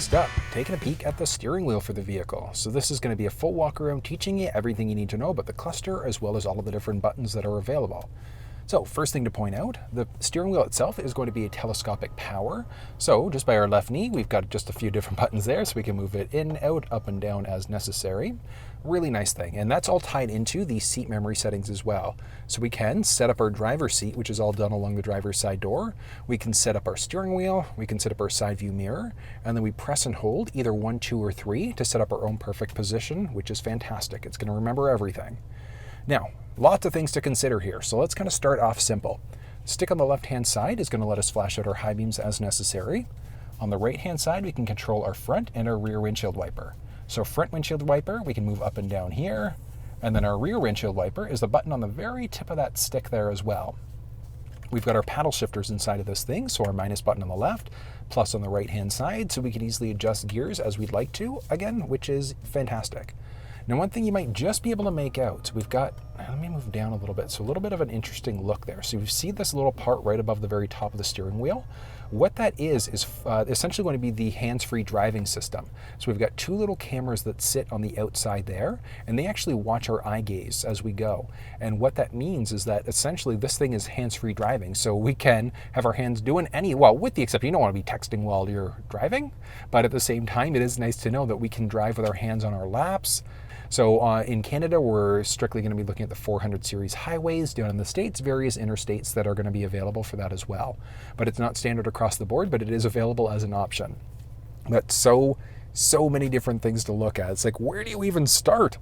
Next up, taking a peek at the steering wheel for the vehicle. So this is going to be a full walk around teaching you everything you need to know about the cluster as well as all of the different buttons that are available. So first thing to point out, the steering wheel itself is going to be a telescopic power. So just by our left knee, we've got just a few different buttons there so we can move it in, out, up and down as necessary. Really nice thing. And that's all tied into the seat memory settings as well. So we can set up our driver's seat, which is all done along the driver's side door. We can set up our steering wheel, we can set up our side view mirror, and then we press and hold either 1, 2, or 3 to set up our own perfect position, which is fantastic. It's going to remember everything. Now, lots of things to consider here, so let's kind of start off simple. Stick on the left-hand side is going to let us flash out our high beams as necessary. On the right-hand side, we can control our front and our rear windshield wiper. So front windshield wiper, we can move up and down here, and then our rear windshield wiper is the button on the very tip of that stick there as well. We've got our paddle shifters inside of this thing, so our minus button on the left, plus on the right-hand side, so we can easily adjust gears as we'd like to, again, which is fantastic. Now, one thing you might just be able to make out, so we've got, let me move down a little bit, so a little bit of an interesting look there. So you see this little part right above the very top of the steering wheel. What that is essentially going to be the hands-free driving system. So we've got 2 little cameras that sit on the outside there, and they actually watch our eye gaze as we go. And what that means is that essentially this thing is hands-free driving. So we can have our hands doing well, with the exception, you don't want to be texting while you're driving, but at the same time, it is nice to know that we can drive with our hands on our laps. So in Canada, we're strictly going to be looking at the 400 series highways. Down in the States, various interstates that are going to be available for that as well. But it's not standard across the board, but it is available as an option. But so many different things to look at. It's like, where do you even start?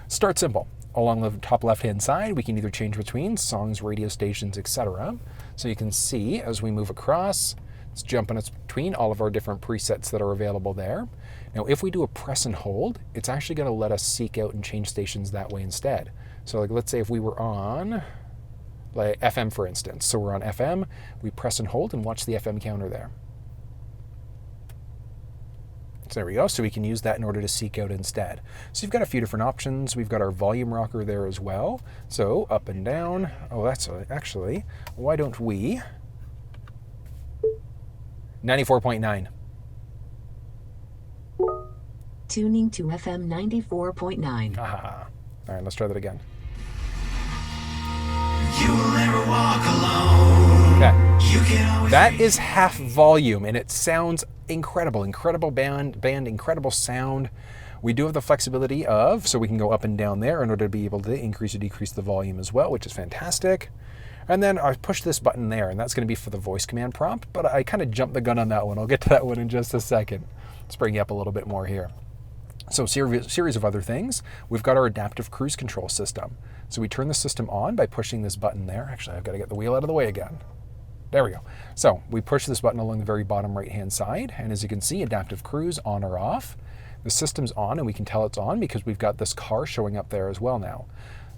Start simple. Along the top left-hand side, we can either change between songs, radio stations, etc. So you can see as we move across, it's jumping us between all of our different presets that are available there. Now, if we do a press and hold, it's actually going to let us seek out and change stations that way instead. So like, let's say if we were on like FM, for instance. So we're on FM, we press and hold and watch the FM counter there. So there we go. So we can use that in order to seek out instead. So you've got a few different options. We've got our volume rocker there as well. So up and down. Oh, that's actually, why don't we 94.9. Tuning to FM 94.9. Aha. All right, let's try that again. You will never walk alone. Okay. You can always That is half volume, and it sounds incredible. Incredible band, incredible sound. We do have the flexibility of, so we can go up and down there in order to be able to increase or decrease the volume as well, which is fantastic. And then I push this button there, and that's going to be for the voice command prompt, but I kind of jumped the gun on that one. I'll get to that one in just a second. Let's bring you up a little bit more here. So series of other things. We've got our adaptive cruise control system. So we turn the system on by pushing this button there. Actually, I've got to get the wheel out of the way again. There we go. So we push this button along the very bottom right-hand side, and as you can see, adaptive cruise on or off. The system's on, and we can tell it's on because we've got this car showing up there as well now.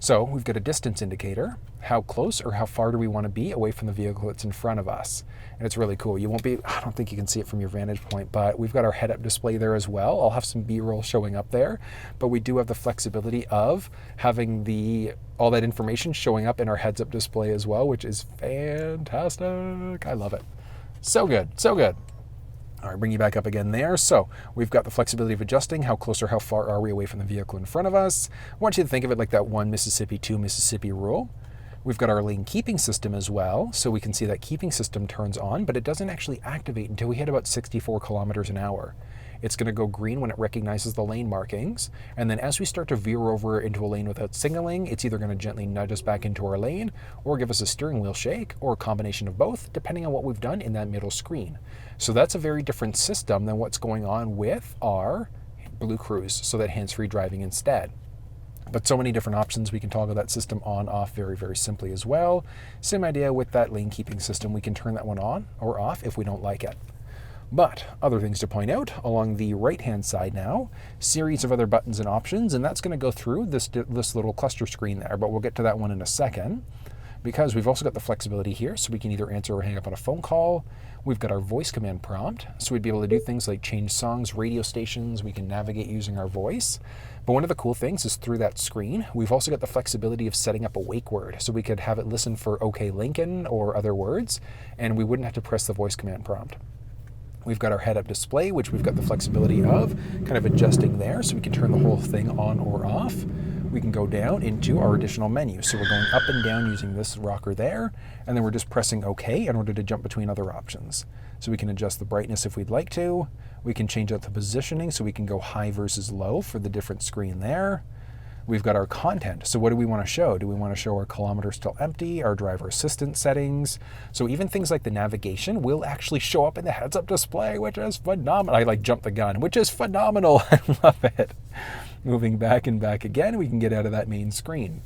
So we've got a distance indicator. How close or how far do we want to be away from the vehicle that's in front of us? And it's really cool. You won't be, I don't think you can see it from your vantage point, but we've got our head-up display there as well. I'll have some B-roll showing up there, but we do have the flexibility of having all that information showing up in our heads-up display as well, which is fantastic. I love it. So good, so good. All right, bring you back up again there. So we've got the flexibility of adjusting how close or how far are we away from the vehicle in front of us. I want you to think of it like that 1 Mississippi, 2 Mississippi rule. We've got our lane keeping system as well. So we can see that keeping system turns on, but it doesn't actually activate until we hit about 64 kilometers an hour. It's going to go green when it recognizes the lane markings. And then as we start to veer over into a lane without signaling, it's either going to gently nudge us back into our lane or give us a steering wheel shake or a combination of both, depending on what we've done in that middle screen. So that's a very different system than what's going on with our Blue Cruise, so that hands-free driving instead. But so many different options. We can toggle that system on, off very, very simply as well. Same idea with that lane keeping system. We can turn that one on or off if we don't like it. But other things to point out, along the right-hand side now, series of other buttons and options, and that's going to go through this little cluster screen there, but we'll get to that one in a second, because we've also got the flexibility here, so we can either answer or hang up on a phone call. We've got our voice command prompt, so we'd be able to do things like change songs, radio stations, we can navigate using our voice. But one of the cool things is through that screen, we've also got the flexibility of setting up a wake word, so we could have it listen for OK Lincoln or other words, and we wouldn't have to press the voice command prompt. We've got our head-up display, which we've got the flexibility of kind of adjusting there, so we can turn the whole thing on or off. We can go down into our additional menu. So we're going up and down using this rocker there, and then we're just pressing OK in order to jump between other options. So we can adjust the brightness if we'd like to. We can change out the positioning, so we can go high versus low for the different screen there. We've got our content. So what do we want to show? Do we want to show our kilometer still empty, our driver assistance settings? So even things like the navigation will actually show up in the heads-up display, which is phenomenal. I like jumped the gun, which is phenomenal. I love it. Moving back and back again, we can get out of that main screen.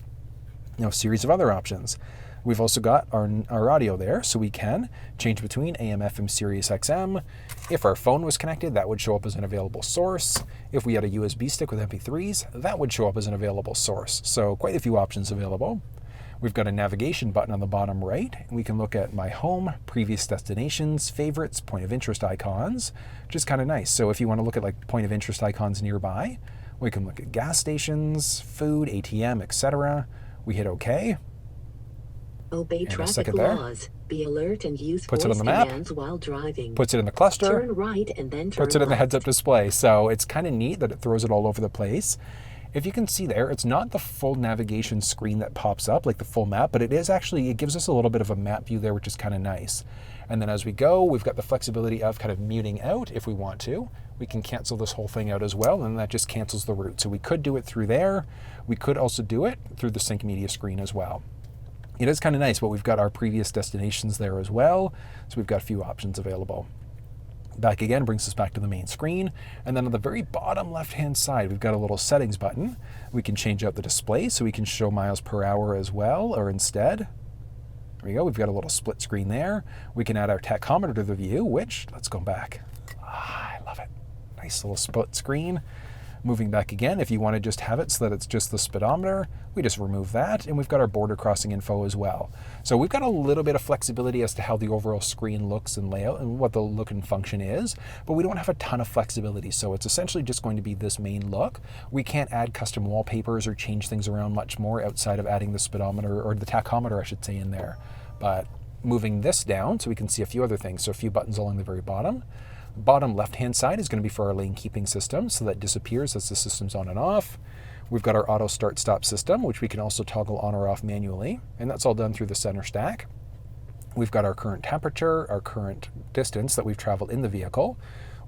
Now, a series of other options. We've also got our audio there, so we can change between AM, FM, Sirius XM. If our phone was connected, that would show up as an available source. If we had a USB stick with MP3s, that would show up as an available source. So quite a few options available. We've got a navigation button on the bottom right. We can look at my home, previous destinations, favorites, point of interest icons, which is kind of nice. So if you want to look at like point of interest icons nearby, we can look at gas stations, food, ATM, etc. We hit OK. Obey And a traffic second there. laws. Be alert and use Puts it voice on the map. commands while driving. Puts it in the cluster. Turn right and then turn Puts it in the left. heads-up display. So it's kind of neat that it throws it all over the place. If you can see there, it's not the full navigation screen that pops up, like the full map, but it is actually, it gives us a little bit of a map view there, which is kind of nice. And then as we go, we've got the flexibility of kind of muting out if we want to. We can cancel this whole thing out as well, and that just cancels the route. So we could do it through there. We could also do it through the sync media screen as well. It is kind of nice, but we've got our previous destinations there as well. So we've got a few options available. Back again brings us back to the main screen. And then on the very bottom left-hand side, we've got a little settings button. We can change out the display so we can show miles per hour as well, or instead. There we go, we've got a little split screen there. We can add our tachometer to the view, which, let's go back. I love it. Nice little split screen. Moving back again, if you want to just have it so that it's just the speedometer, we just remove that, and we've got our border crossing info as well. So we've got a little bit of flexibility as to how the overall screen looks and layout and what the look and function is, but we don't have a ton of flexibility, so it's essentially just going to be this main look. We can't add custom wallpapers or change things around much more outside of adding the speedometer, or the tachometer I should say, in there. But moving this down so we can see a few other things, so a few buttons along the very bottom. Bottom left-hand side is going to be for our lane keeping system, so that disappears as the system's on and off. We've got our auto start-stop system, which we can also toggle on or off manually, and that's all done through the center stack. We've got our current temperature, our current distance that we've traveled in the vehicle,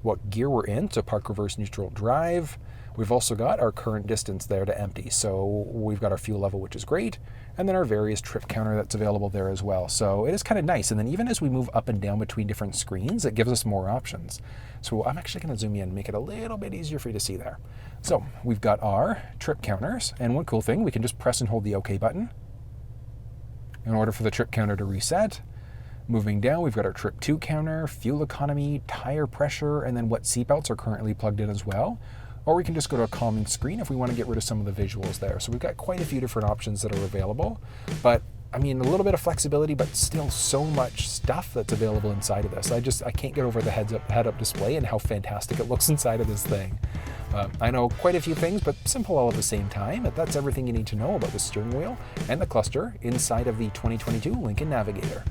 what gear we're in, so park, reverse, neutral, drive. We've also got our current distance there to empty, so we've got our fuel level, which is great, and then our various trip counter that's available there as well. So it is kind of nice, and then even as we move up and down between different screens, it gives us more options. So I'm actually going to zoom in and make it a little bit easier for you to see there. So we've got our trip counters, and one cool thing, we can just press and hold the OK button in order for the trip counter to reset. Moving down, we've got our trip to counter, fuel economy, tire pressure, and then what seatbelts are currently plugged in as well. Or we can just go to a calming screen if we want to get rid of some of the visuals there. So we've got quite a few different options that are available. But I mean, a little bit of flexibility, but still so much stuff that's available inside of this. I can't get over the head-up display and how fantastic it looks inside of this thing. I know quite a few things, but simple all at the same time. That's everything you need to know about the steering wheel and the cluster inside of the 2022 Lincoln Navigator.